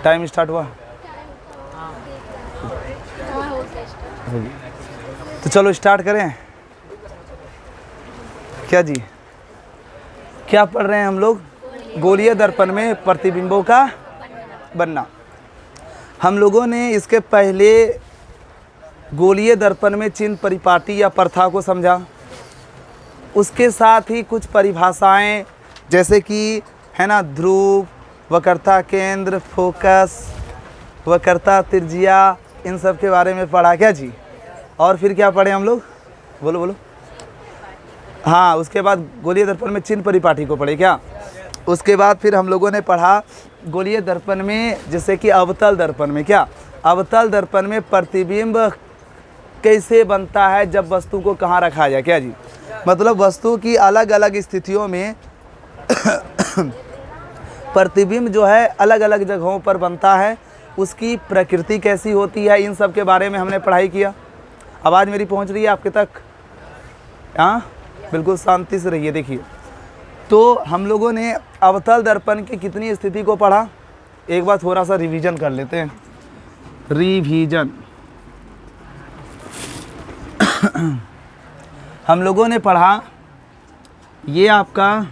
Time start हुआ? तो चलो स्टार्ट करें। क्या जी, क्या पढ़ रहे हैं हम लोग? गोलीय दर्पण में प्रतिबिंबों का बनना। हम लोगों ने इसके पहले गोलीय दर्पण में चिन्ह परिपाटी या प्रथा को समझा। उसके साथ ही कुछ परिभाषाएं जैसे कि है ना, ध्रुव, वक्रता केंद्र, फोकस, वक्रता त्रिज्या, इन सब के बारे में पढ़ा। क्या जी? और फिर क्या पढ़े हम लोग? बोलो बोलो। हाँ, उसके बाद गोलीय दर्पण में चिन्ह परिपाटी को पढ़े। क्या? उसके बाद फिर हम लोगों ने पढ़ा गोलीय दर्पण में जैसे कि अवतल दर्पण में। क्या? अवतल दर्पण में प्रतिबिंब कैसे बनता है, जब वस्तु को कहाँ रखा जाए। क्या जी? मतलब वस्तु की अलग अलग स्थितियों में प्रतिबिंब जो है अलग अलग जगहों पर बनता है, उसकी प्रकृति कैसी होती है, इन सब के बारे में हमने पढ़ाई किया। आवाज़ मेरी पहुंच रही है आपके तक? हाँ, बिल्कुल शांति से रहिए। देखिए, तो हम लोगों ने अवतल दर्पण की कितनी स्थिति को पढ़ा, एक बार थोड़ा सा रिवीजन कर लेते हैं। रिवीजन हम लोगों ने पढ़ा, ये आपका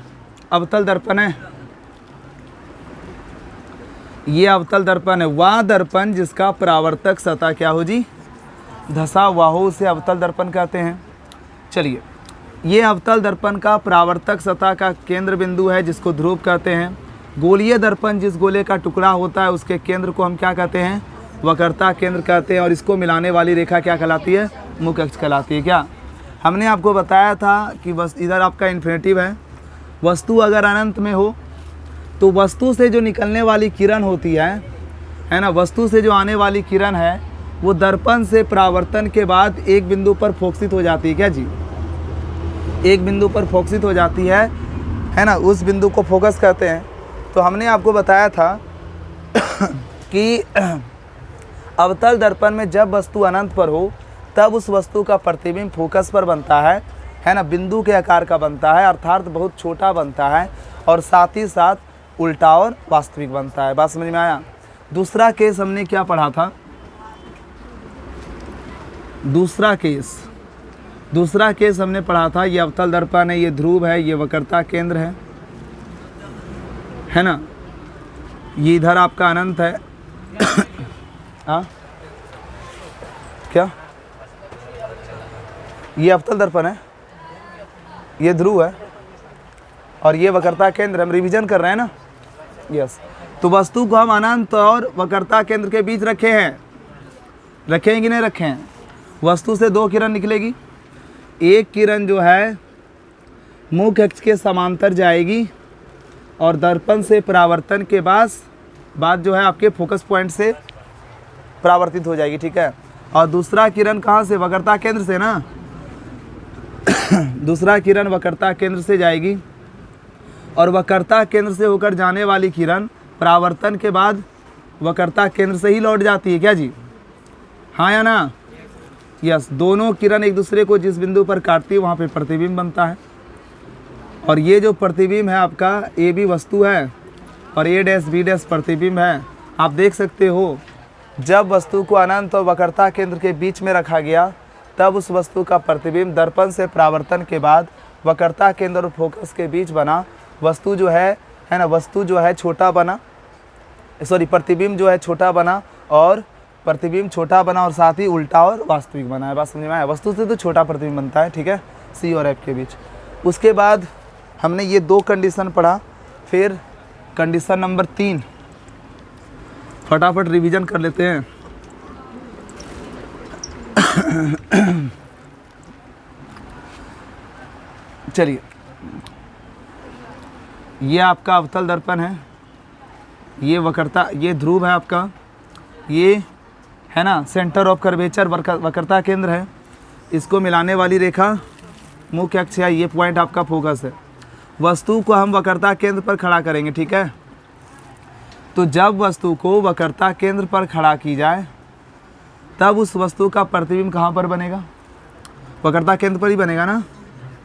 अवतल दर्पण है, ये अवतल दर्पण है। वह दर्पण जिसका परावर्तक सतह क्या हो जी? धसा हुआ हो, उसे अवतल दर्पण कहते हैं। चलिए, ये अवतल दर्पण का परावर्तक सतह का केंद्र बिंदु है, जिसको ध्रुव कहते हैं। गोलीय दर्पण जिस गोले का टुकड़ा होता है, उसके केंद्र को हम क्या कहते हैं? वक्रता केंद्र कहते हैं। और इसको मिलाने वाली रेखा क्या कहलाती है? मुख्य अक्ष कहलाती है। क्या हमने आपको बताया था कि बस इधर आपका इन्फिनिटिव है। वस्तु अगर अनंत में हो तो वस्तु से जो निकलने वाली किरण होती है ना, वस्तु से जो आने वाली किरण है, वो दर्पण से परावर्तन के बाद एक बिंदु पर फोकसित हो जाती है। क्या जी? एक बिंदु पर फोकसित हो जाती है ना, उस बिंदु को फोकस कहते हैं। तो हमने आपको बताया था कि अवतल दर्पण में जब वस्तु अनंत पर हो तब उस वस्तु का प्रतिबिंब फोकस पर बनता है ना, बिंदु के आकार का बनता है, अर्थात बहुत छोटा बनता है, और साथ ही साथ उल्टा और वास्तविक बनता है। बात समझ में आया? दूसरा केस हमने क्या पढ़ा था? दूसरा केस हमने पढ़ा था, ये अवतल दर्पण है, ये ध्रुव है, ये वक्रता केंद्र है ना, ये इधर आपका अनंत है। हाँ, क्या? ये अवतल दर्पण है, ये ध्रुव है, और ये वक्रता केंद्र। हम रिवीजन कर रहे हैं ना? यस। तो वस्तु को हम अनंत और वक्रता केंद्र के बीच रखे हैं कि नहीं रखे हैं? वस्तु से दो किरण निकलेगी, एक किरण जो है मुख्य अक्ष के समांतर जाएगी और दर्पण से परावर्तन के बाद जो है आपके फोकस पॉइंट से परावर्तित हो जाएगी। ठीक है। और दूसरा किरण कहाँ से? वक्रता केंद्र से ना। दूसरा किरण वक्रता केंद्र से जाएगी, और वक्रता केंद्र से होकर जाने वाली किरण परावर्तन के बाद वक्रता केंद्र से ही लौट जाती है। क्या जी? हाँ या ना? यस। दोनों किरण एक दूसरे को जिस बिंदु पर काटती है वहाँ पे प्रतिबिंब बनता है। और ये जो प्रतिबिंब है आपका, ए बी वस्तु है और ए डैश बी डैश प्रतिबिंब है। आप देख सकते हो, जब वस्तु को अनंत और वक्रता केंद्र के बीच में रखा गया, तब उस वस्तु का प्रतिबिंब दर्पण से परावर्तन के बाद वक्रता केंद्र और फोकस के बीच बना। वस्तु जो है ना, वस्तु जो है छोटा बना, प्रतिबिंब जो है छोटा बना, और प्रतिबिंब छोटा बना और साथ ही उल्टा और वास्तविक बना है। बात समझ में आया? वस्तु से तो छोटा प्रतिबिंब बनता है। ठीक है, सी और एफ के बीच। उसके बाद हमने ये दो कंडीशन पढ़ा। फिर कंडीशन नंबर 3 फटाफट रिवीजन कर लेते हैं। चलिए, ये आपका अवतल दर्पण है, ये वक्रता, ये ध्रुव है आपका, ये है ना सेंटर ऑफ कर्वेचर वक्रता केंद्र है। इसको मिलाने वाली रेखा मुख्य अक्ष है, ये पॉइंट आपका फोकस है। वस्तु को हम वक्रता केंद्र पर खड़ा करेंगे। ठीक है। तो जब वस्तु को वक्रता केंद्र पर खड़ा की जाए, तब उस वस्तु का प्रतिबिंब कहाँ पर बनेगा? वक्रता केंद्र पर ही बनेगा ना।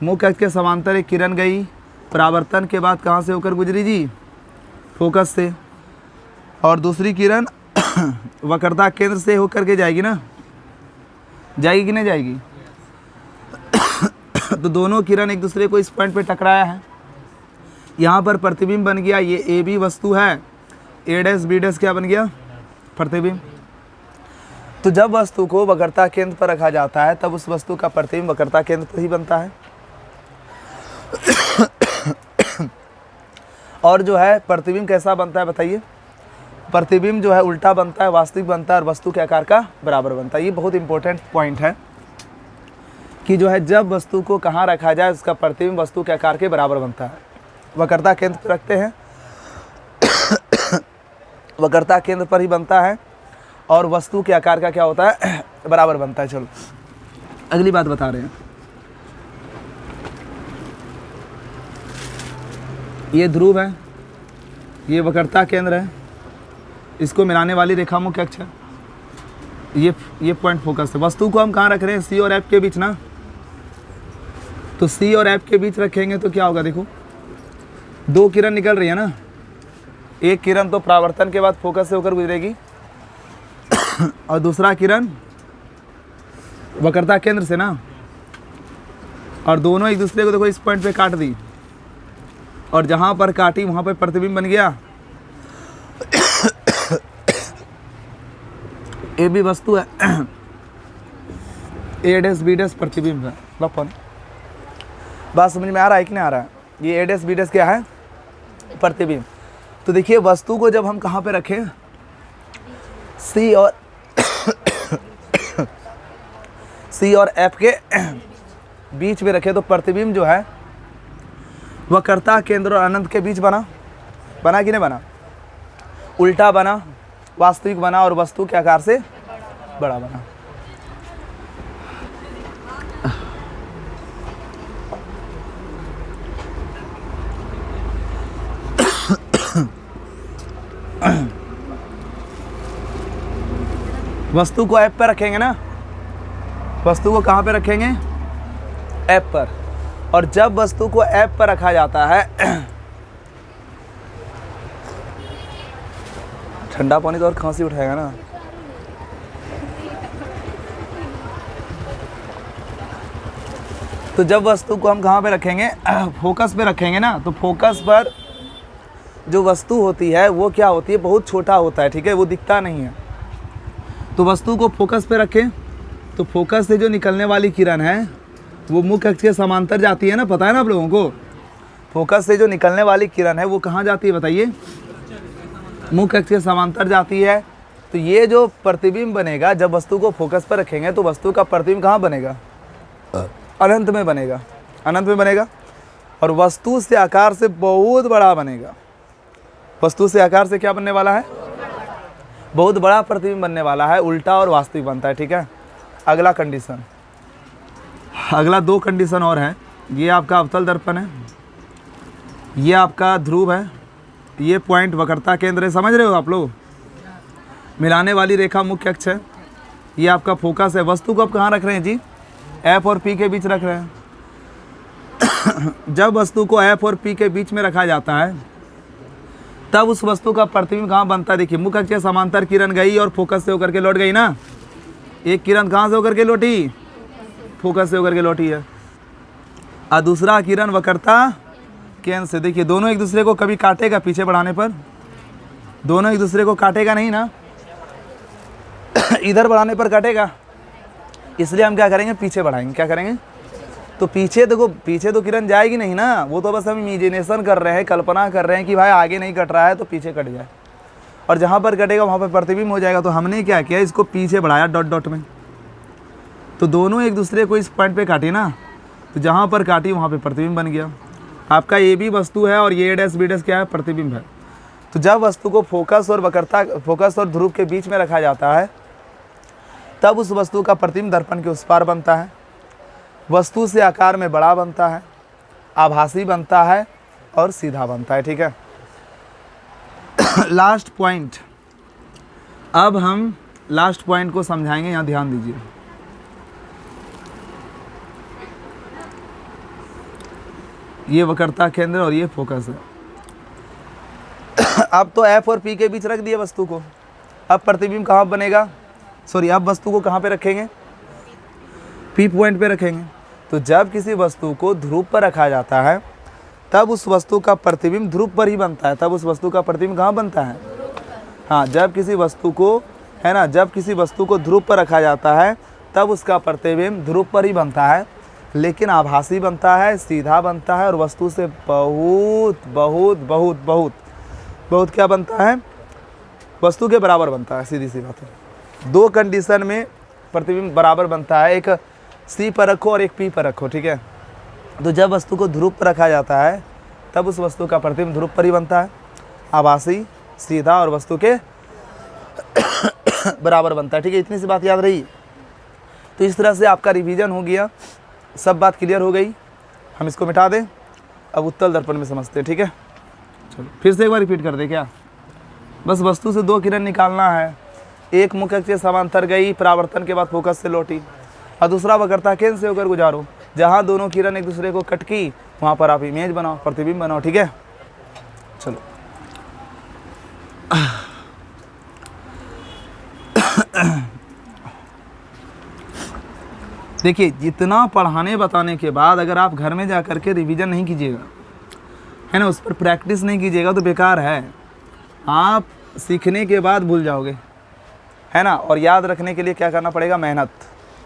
मुख्य अक्ष के समांतर एक किरण गई, परावर्तन के बाद कहाँ से होकर गुजरी जी? फोकस से। और दूसरी किरण वक्रता केंद्र से होकर के जाएगी ना, जाएगी कि नहीं जाएगी? तो दोनों किरण एक दूसरे को इस पॉइंट पे टकराया है, यहाँ पर प्रतिबिंब बन गया। ये ए बी वस्तु है, ए डैश बी डैश क्या बन गया? प्रतिबिंब। तो जब वस्तु को वक्रता केंद्र पर रखा जाता है तब उस वस्तु का प्रतिबिंब वक्रता केंद्र पर ही बनता है। और जो है प्रतिबिंब कैसा बनता है बताइए? प्रतिबिंब जो है उल्टा बनता है, वास्तविक बनता है और वस्तु के आकार का बराबर बनता है। ये बहुत इंपॉर्टेंट पॉइंट है कि जो है जब वस्तु को कहाँ रखा जाए उसका प्रतिबिंब वस्तु के आकार के बराबर बनता है। वक्रता केंद्र पर रखते हैं, वक्रता केंद्र पर ही बनता है और वस्तु के आकार का क्या होता है? बराबर बनता है। चलो अगली बात बता रहे हैं। ये ध्रुव है, ये वक्रता केंद्र है, इसको मिलाने वाली रेखा मुख्य अक्ष है, ये पॉइंट फोकस है। वस्तु को हम कहाँ रख रहे हैं? सी और एफ के बीच ना। तो सी और एफ के बीच रखेंगे तो क्या होगा? देखो दो किरण निकल रही है ना, एक किरण तो परावर्तन के बाद फोकस से होकर गुजरेगी और दूसरा किरण वक्रता केंद्र से ना, और दोनों एक दूसरे को देखो इस पॉइंट पे काट दी और जहाँ पर काटी वहाँ पर प्रतिबिंब बन गया। ए बी वस्तु है, ए डैश बी डैश प्रतिबिंब है। लपन बात समझ में आ रहा है कि नहीं आ रहा है? ये ए डैश बी डैश क्या है? प्रतिबिंब। तो देखिए वस्तु को जब हम कहाँ पे रखें? सी और सी और एफ के बीच में रखे तो प्रतिबिंब जो है वक्रता केंद्र और अनंत के बीच बना कि नहीं बना? उल्टा बना, वास्तविक बना और वस्तु के आकार से बड़ा बना। वस्तु को एफ पर रखेंगे ना, वस्तु को कहाँ पे रखेंगे? एफ पर। और जब वस्तु को एफ पर रखा जाता है, ठंडा पानी तो और खांसी उठाएगा ना। तो जब वस्तु को हम कहाँ पे रखेंगे? फोकस पे रखेंगे ना। तो फोकस पर जो वस्तु होती है वो क्या होती है? बहुत छोटा होता है, ठीक है, वो दिखता नहीं है। तो वस्तु को फोकस पे रखें तो फोकस से जो निकलने वाली किरण है वो मुख्य अक्ष के समांतर जाती है ना, पता है ना आप लोगों को? फोकस से जो निकलने वाली किरण है वो कहाँ जाती है बताइए? मुख्य अक्ष के समांतर जाती है। तो ये जो प्रतिबिंब बनेगा जब वस्तु को फोकस पर रखेंगे तो वस्तु का प्रतिबिंब कहाँ बनेगा? अनंत में बनेगा, अनंत में बनेगा और वस्तु से आकार से बहुत बड़ा बनेगा। वस्तु से आकार से क्या बनने वाला है? बहुत बड़ा प्रतिबिंब बनने वाला है, उल्टा और वास्तविक बनता है, ठीक है। अगला कंडीशन, अगला दो कंडीशन और है। ये आपका अवतल दर्पण है, ये आपका ध्रुव है, ये पॉइंट वक्रता केंद्र है, समझ रहे हो आप लोग? मिलाने वाली रेखा मुख्य अक्ष है, ये आपका फोकस है। वस्तु को आप कहाँ रख रहे हैं जी? एफ और पी के बीच रख रहे हैं। जब वस्तु को एफ और पी के बीच में रखा जाता है तब उस वस्तु का प्रतिबिंब कहाँ बनता है? देखिए मुख्य अक्ष के समांतर किरण गई और फोकस से होकर के लौट गई ना। एक किरण कहाँ से होकर के लौटी? फोकस से होकर के लौटी है। और दूसरा किरण वक्रता केंद्र से। देखिए दोनों एक दूसरे को कभी काटेगा पीछे बढ़ाने पर? दोनों एक दूसरे को काटेगा नहीं ना। इधर बढ़ाने पर काटेगा, इसलिए हम क्या करेंगे? पीछे बढ़ाएंगे। क्या करेंगे? तो पीछे देखो, पीछे तो किरण जाएगी नहीं ना, वो तो बस हम इमेजिनेशन कर रहे हैं, कल्पना कर रहे हैं कि भाई आगे नहीं कट रहा है तो पीछे कट जाए, और जहाँ पर कटेगा वहाँ पर प्रतिबिंब हो जाएगा। तो हमने क्या किया? इसको पीछे बढ़ाया डॉट डॉट में। तो दोनों एक दूसरे को इस पॉइंट पे काटी ना, तो जहाँ पर काटी वहाँ पे प्रतिबिंब बन गया। आपका ए बी वस्तु है और ये डैश बी डैश क्या है? प्रतिबिंब है। तो जब वस्तु को फोकस और ध्रुव के बीच में रखा जाता है तब उस वस्तु का प्रतिबिंब दर्पण के उस पार बनता है, वस्तु से आकार में बड़ा बनता है, आभासी बनता है और सीधा बनता है, ठीक है। लास्ट पॉइंट, अब हम लास्ट पॉइंट को समझाएंगे, यहाँ ध्यान दीजिए। ये वक्रता केंद्र और ये फोकस है। अब तो एफ और पी के बीच रख दिया वस्तु को। अब प्रतिबिंब कहाँ बनेगा, सॉरी अब वस्तु को कहाँ पे रखेंगे, पी पॉइंट पे रखेंगे। तो जब किसी वस्तु को ध्रुव पर रखा जाता है तब उस वस्तु का प्रतिबिंब ध्रुव पर ही बनता है। तब उस वस्तु का प्रतिबिंब कहाँ बनता है, हाँ, जब किसी वस्तु को, है ना, जब किसी वस्तु को ध्रुव पर रखा जाता है तब उसका प्रतिबिंब ध्रुव पर ही बनता है, लेकिन आभासी बनता है, सीधा बनता है और वस्तु से बहुत बहुत बहुत बहुत बहुत क्या बनता है, वस्तु के बराबर बनता है। सीधी सी बात है। दो कंडीशन में प्रतिबिंब बराबर बनता है, एक सी पर रखो और एक पी पर रखो, ठीक है। तो जब वस्तु को ध्रुव पर रखा जाता है तब उस वस्तु का प्रतिबिंब ध्रुव पर ही बनता है, आभासी, सीधा और वस्तु के बराबर बनता है, ठीक है। इतनी सी बात याद रही। तो इस तरह से आपका रिवीजन हो गया, सब बात क्लियर हो गई। हम इसको मिटा दें, अब उत्तल दर्पण में समझते हैं, ठीक है। चलो फिर से एक बार रिपीट कर दे क्या, बस वस्तु से दो किरण निकालना है। एक मुख्य अक्ष से समांतर गई, परावर्तन के बाद फोकस से लौटी, और दूसरा वक्रता केंद्र से होकर गुजारो। जहाँ दोनों किरण एक दूसरे को कट की वहाँ पर आप इमेज बनाओ, प्रतिबिंब बनाओ, ठीक है। चलो देखिए, जितना पढ़ाने बताने के बाद अगर आप घर में जा कर के रिवीजन नहीं कीजिएगा, है ना, उस पर प्रैक्टिस नहीं कीजिएगा तो बेकार है। आप सीखने के बाद भूल जाओगे, है ना। और याद रखने के लिए क्या करना पड़ेगा, मेहनत।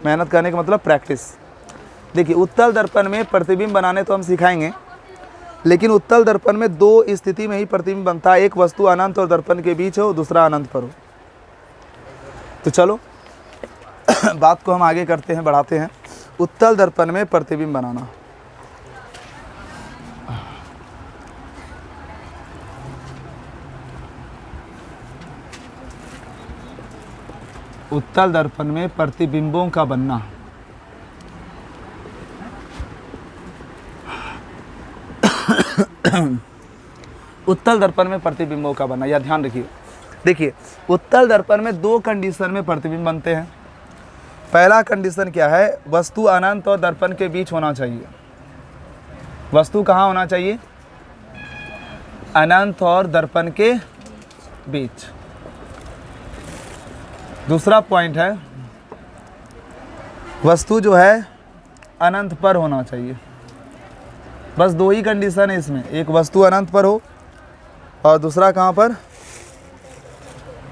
मेहनत करने का मतलब प्रैक्टिस। देखिए, उत्तल दर्पण में प्रतिबिंब बनाने तो हम सिखाएंगे, लेकिन उत्तल दर्पण में दो स्थिति में ही प्रतिबिंब बनता है। एक वस्तु अनंत और दर्पण के बीच हो, दूसरा अनंत पर हो। तो चलो बात को हम आगे करते हैं, बढ़ाते हैं। उत्तल दर्पण में प्रतिबिंब बनाना। उत्तल दर्पण में प्रतिबिंबों का बनना। उत्तल दर्पण में प्रतिबिंबों का बनना, यह ध्यान रखिए। देखिए, उत्तल दर्पण में दो कंडीशन में प्रतिबिंब बनते हैं। पहला कंडीशन क्या है, वस्तु अनंत और दर्पण के बीच होना चाहिए। वस्तु कहाँ होना चाहिए, अनंत और दर्पण के बीच। दूसरा पॉइंट है, वस्तु जो है अनंत पर होना चाहिए। बस दो ही कंडीशन है इसमें, एक वस्तु अनंत पर हो और दूसरा कहाँ पर,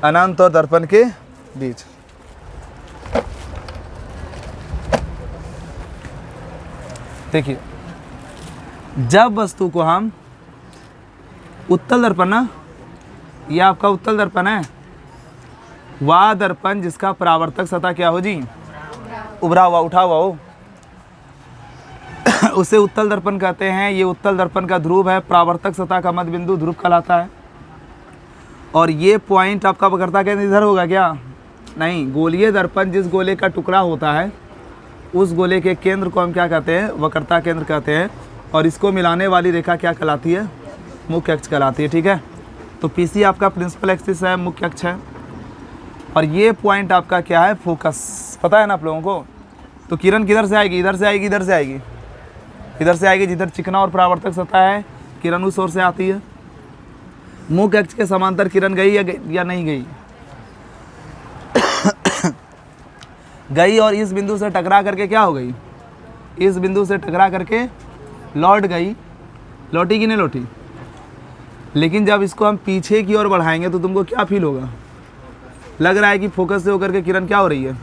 अनंत और दर्पण के बीच। देखिए, जब वस्तु को हम उत्तल दर्पण, ना ये आपका उत्तल दर्पण है, वह दर्पण जिसका परावर्तक सतह क्या हो जी, उभरा हुआ, उठा हुआ हो, उसे उत्तल दर्पण कहते हैं। ये उत्तल दर्पण का ध्रुव है, परावर्तक सतह का मध्य बिंदु ध्रुव कहलाता है। और ये पॉइंट आपका वक्रता केंद्र इधर होगा क्या, नहीं, गोलीय दर्पण जिस गोले का टुकड़ा होता है उस गोले के केंद्र को हम क्या कहते हैं, वक्रता केंद्र कहते हैं। और इसको मिलाने वाली रेखा क्या कहलाती है, मुख्य अक्ष कहलाती है, ठीक है। तो पीसी आपका प्रिंसिपल एक्सिस है, मुख्य अक्ष है, और ये पॉइंट आपका क्या है, फोकस। पता है ना आप लोगों को। तो किरण किधर से आएगी, इधर से आएगी, इधर से आएगी, इधर से आएगी। जिधर चिकना और परावर्तक सतह है, किरण उस ओर से आती है। मुख्य अक्ष के समांतर किरण गई या नहीं गई, गई, और इस बिंदु से टकरा करके क्या हो गई, इस बिंदु से टकरा करके लौट गई। लौटी कि नहीं लौटी। लेकिन जब इसको हम पीछे की ओर बढ़ाएंगे तो तुमको क्या फील होगा, लग रहा है कि फोकस से होकर के किरण क्या हो रही है,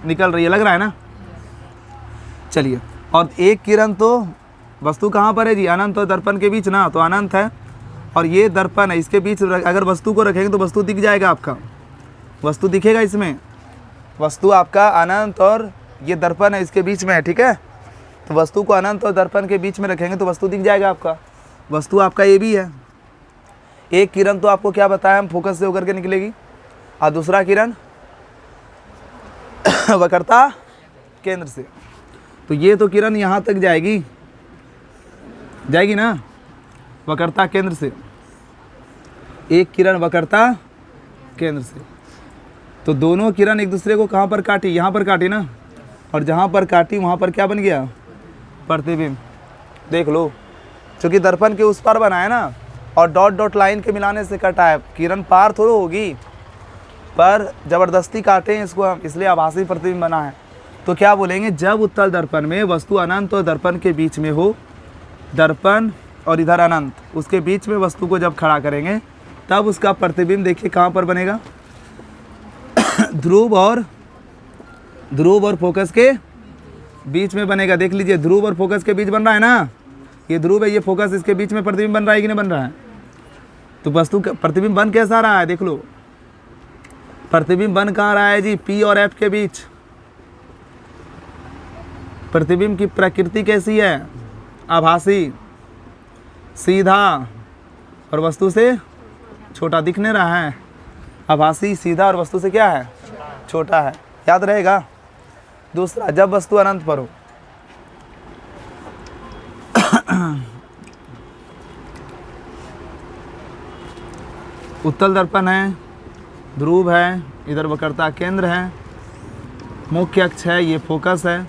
निकल रही है, लग रहा है ना। चलिए, और एक किरण तो वस्तु कहाँ पर है जी, अनंत और दर्पण के बीच ना, तो अनंत है और ये दर्पण है, इसके बीच अगर वस्तु को रखेंगे तो वस्तु दिख जाएगा आपका, वस्तु दिखेगा इसमें। वस्तु आपका अनंत और ये दर्पण है, इसके बीच में है, ठीक है। तो वस्तु को अनंत और दर्पण के बीच में रखेंगे तो वस्तु दिख जाएगा आपका। वस्तु आपका ये भी है। एक किरण तो आपको क्या बताया हम, फोकस से होकर के निकलेगी, और दूसरा किरण वक्रता केंद्र से। तो ये तो किरण यहाँ तक जाएगी, जाएगी ना, वक्रता केंद्र से। एक किरण वक्रता केंद्र से। तो दोनों किरण एक दूसरे को कहाँ पर काटी, यहाँ पर काटी ना, और जहाँ पर काटी वहाँ पर क्या बन गया, प्रतिबिंब। देख लो, क्योंकि दर्पण के उस पार बना है ना, और डॉट डॉट लाइन के मिलाने से कटा है, किरण पार थोड़ा होगी, पर ज़बरदस्ती काटे हैं इसको हम, इसलिए आभासी प्रतिबिंब बना है। तो क्या बोलेंगे, जब उत्तल दर्पण में वस्तु अनंत और दर्पण के बीच में हो, दर्पण और इधर अनंत, उसके बीच में वस्तु को जब खड़ा करेंगे तब उसका प्रतिबिंब देखिए कहाँ पर बनेगा, ध्रुव और फोकस के बीच में बनेगा। देख लीजिए, ध्रुव और फोकस के बीच बन रहा है ना, ये ध्रुव है, ये फोकस, इसके बीच में प्रतिबिंब बन रहा है कि नहीं बन रहा है। तो वस्तु का प्रतिबिंब बन कैसा रहा है, देख लो, प्रतिबिंब बन कहाँ रहा है जी, पी और एफ के बीच। प्रतिबिंब की प्रकृति कैसी है, आभासी, सीधा और वस्तु से छोटा दिखने रहा है। आभासी, सीधा और वस्तु से क्या है, छोटा है, याद रहेगा। दूसरा, जब वस्तु अनंत पर हो, उत्तल दर्पण है, ध्रुव है, इधर वक्रता केंद्र है, मुख्य अक्ष है, ये फोकस है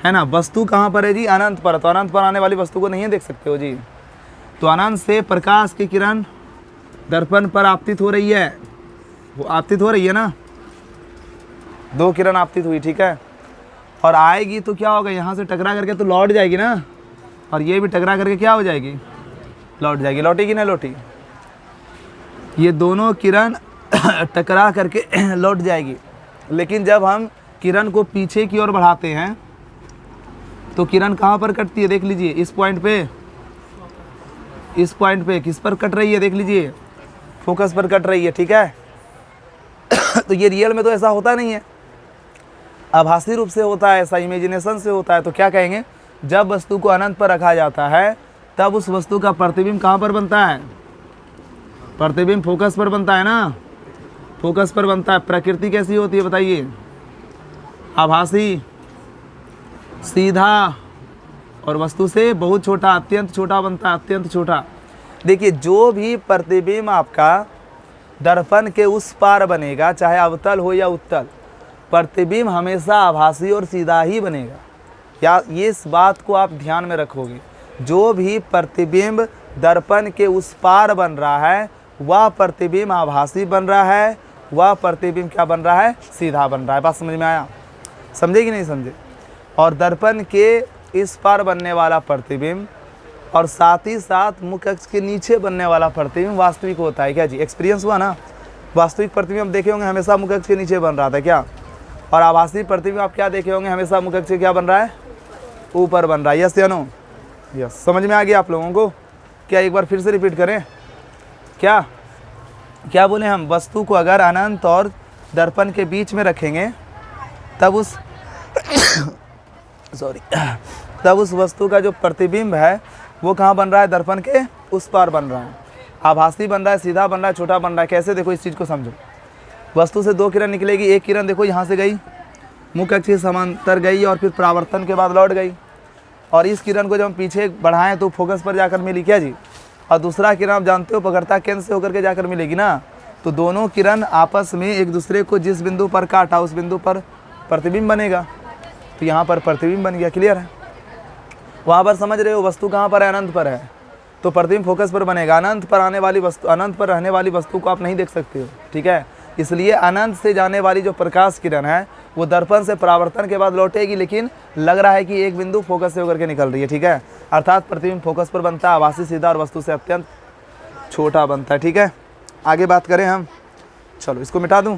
ना। वस्तु कहाँ पर है जी, अनंत पर। तो अनंत पर आने वाली वस्तु को नहीं देख सकते हो जी। तो अनंत से प्रकाश की किरण दर्पण पर आपतित हो रही है, वो आपतित हो रही है ना, दो किरण आपतित हुई, ठीक है। और आएगी तो क्या होगा, यहाँ से टकरा करके तो लौट जाएगी ना, और ये भी टकरा करके क्या हो जाएगी, लौट जाएगी। लौटेगी ना लौटी, ये दोनों किरण टकरा करके लौट जाएगी। लेकिन जब हम किरण को पीछे की ओर बढ़ाते हैं तो किरण कहाँ पर कटती है, देख लीजिए, इस पॉइंट पे किस पर कट रही है, देख लीजिए, फोकस पर कट रही है, ठीक है। तो ये रियल में तो ऐसा होता नहीं है, आभासी रूप से होता है, ऐसा इमेजिनेशन से होता है। तो क्या कहेंगे, जब वस्तु को अनंत पर रखा जाता है तब उस वस्तु का प्रतिबिंब कहाँ पर बनता है, प्रतिबिंब फोकस पर बनता है ना, फोकस पर बनता है। प्रकृति कैसी होती है बताइए, आभासी, सीधा और वस्तु से बहुत छोटा, अत्यंत छोटा बनता है, अत्यंत छोटा। देखिए, जो भी प्रतिबिंब आपका दर्पण के उस पार बनेगा, चाहे अवतल हो या उत्तल, प्रतिबिंब हमेशा आभासी और सीधा ही बनेगा। या ये इस बात को आप ध्यान में रखोगे, जो भी प्रतिबिंब दर्पण के उस पार बन रहा है वह प्रतिबिंब आभासी बन रहा है, वह प्रतिबिंब क्या बन रहा है, सीधा बन रहा है। बात समझ में आया, समझे कि नहीं समझे। और दर्पण के इस पार बनने वाला प्रतिबिंब और साथ ही साथ मुख्य अक्ष के नीचे बनने वाला प्रतिबिंब वास्तविक होता है क्या जी, एक्सपीरियंस हुआ ना। वास्तविक प्रतिबिंब देखे होंगे हमेशा मुख्य अक्ष के नीचे बन रहा था क्या, और आभासी प्रतिबिंब आप क्या देखे होंगे, हमेशा मुख्य अक्ष से क्या बन रहा है, ऊपर बन रहा है। यस या नो, यस, समझ में आ गया आप लोगों को। क्या एक बार फिर से रिपीट करें, क्या क्या बोले हम, वस्तु को अगर अनंत और दर्पण के बीच में रखेंगे तब उस तब उस वस्तु का जो प्रतिबिंब है वो कहाँ बन रहा है, दर्पण के उस पार बन रहा है, आभासी बन रहा है, सीधा बन रहा है, छोटा बन रहा है। कैसे, देखो इस चीज़ को समझो। वस्तु से दो किरण निकलेगी, एक किरण देखो यहाँ से गई, मुख्य अक्ष के समांतर गई और फिर परावर्तन के बाद लौट गई, और इस किरण को जब हम पीछे बढ़ाएं तो फोकस पर जाकर मिली क्या जी, और दूसरा किरण आप जानते हो वक्रता केंद्र से होकर के जाकर मिलेगी ना। तो दोनों किरण आपस में एक दूसरे को जिस बिंदु पर काटा उस बिंदु पर प्रतिबिंब बनेगा। तो यहाँ पर प्रतिबिंब बन गया, क्लियर है। वहाँ पर समझ रहे हो, वस्तु कहाँ पर है, अनंत पर है, तो प्रतिबिंब फोकस पर बनेगा। अनंत पर आने वाली वस्तु, अनंत पर रहने वाली वस्तु को आप नहीं देख सकते हो, ठीक है। इसलिए अनंत से जाने वाली जो प्रकाश किरण है वो दर्पण से परावर्तन के बाद लौटेगी, लेकिन लग रहा है कि एक बिंदु फोकस से होकर के निकल रही है, ठीक है। अर्थात प्रतिबिंब फोकस पर बनता है, आभासी, सीधा और वस्तु से अत्यंत छोटा बनता है, ठीक है। आगे बात करें हम, चलो इसको मिटा दूं।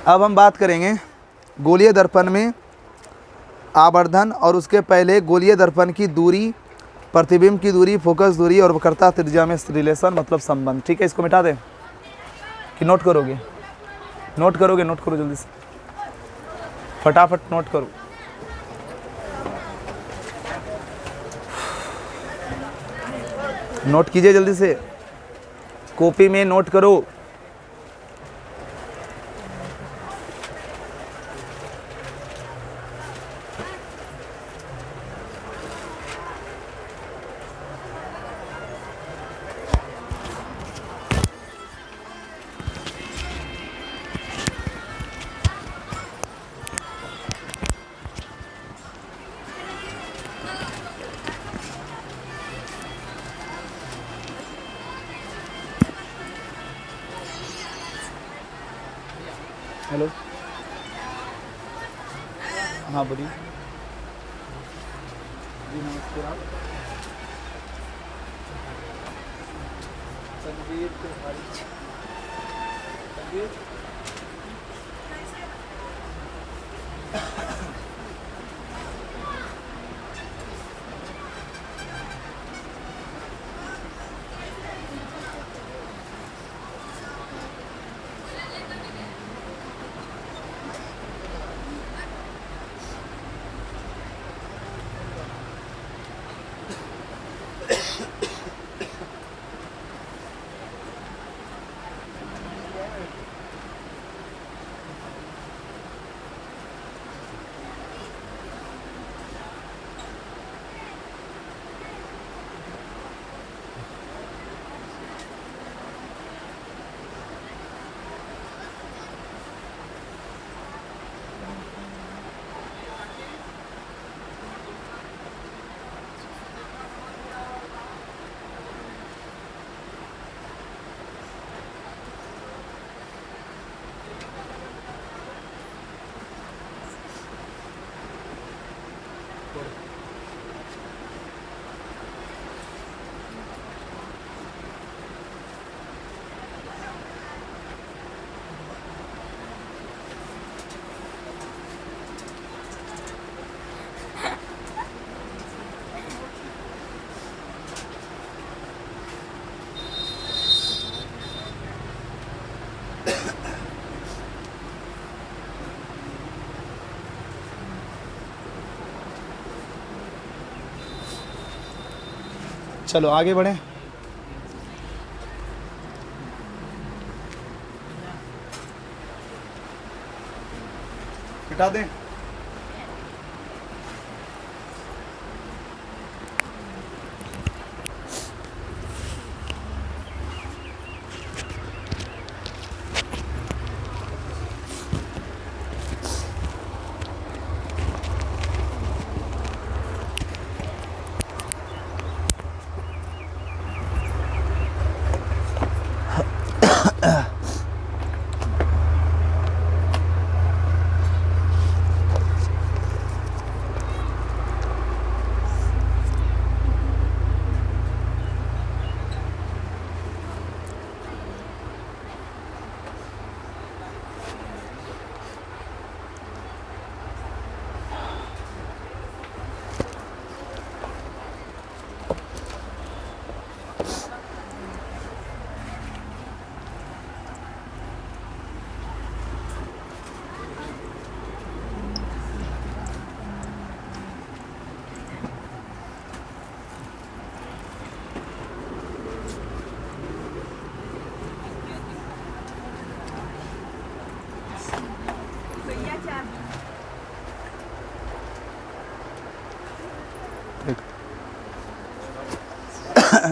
अब हम बात करेंगे गोलीय दर्पण में आवर्धन और उसके पहले गोलीय दर्पण की दूरी, प्रतिबिंब की दूरी, फोकस दूरी और वक्रता त्रिज्या में रिलेशन, मतलब संबंध, ठीक है। इसको मिटा दें कि नोट करोगे, नोट करोगे, नोट करो जल्दी से, फटाफट नोट करो। नोट कीजिए जल्दी से, कॉपी में नोट करो। हेलो, हाँ बोलिए जी, नमस्ते। आप संदीप तिवारी। संदीप चलो आगे बढ़ें। हटा दें।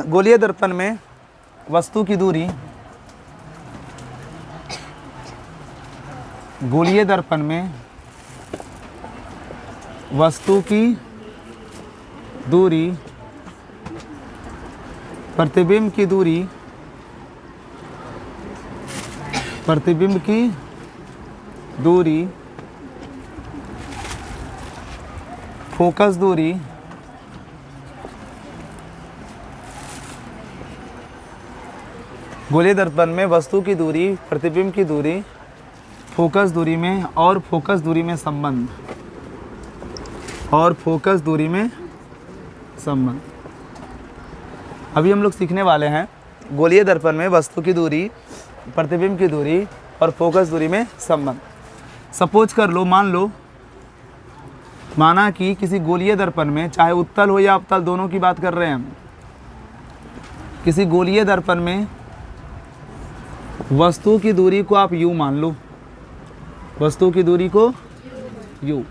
गोलीय दर्पण में वस्तु की दूरी, गोलीय दर्पण में वस्तु की दूरी, प्रतिबिंब की दूरी, प्रतिबिंब की दूरी, फोकस दूरी, गोलीय दर्पण में वस्तु की दूरी, प्रतिबिंब की दूरी, फोकस दूरी में और फोकस दूरी में संबंध, और फोकस दूरी में संबंध। अभी हम लोग सीखने वाले हैं गोलीय दर्पण में वस्तु की दूरी, प्रतिबिंब की दूरी और फोकस दूरी में संबंध। सपोज कर लो, माना कि किसी गोलीय दर्पण में, चाहे उत्तल हो या अवतल, दोनों की बात कर रहे हैं हम, किसी गोलीय दर्पण में वस्तु की दूरी को आप यू मान लो, वस्तु की दूरी को यू,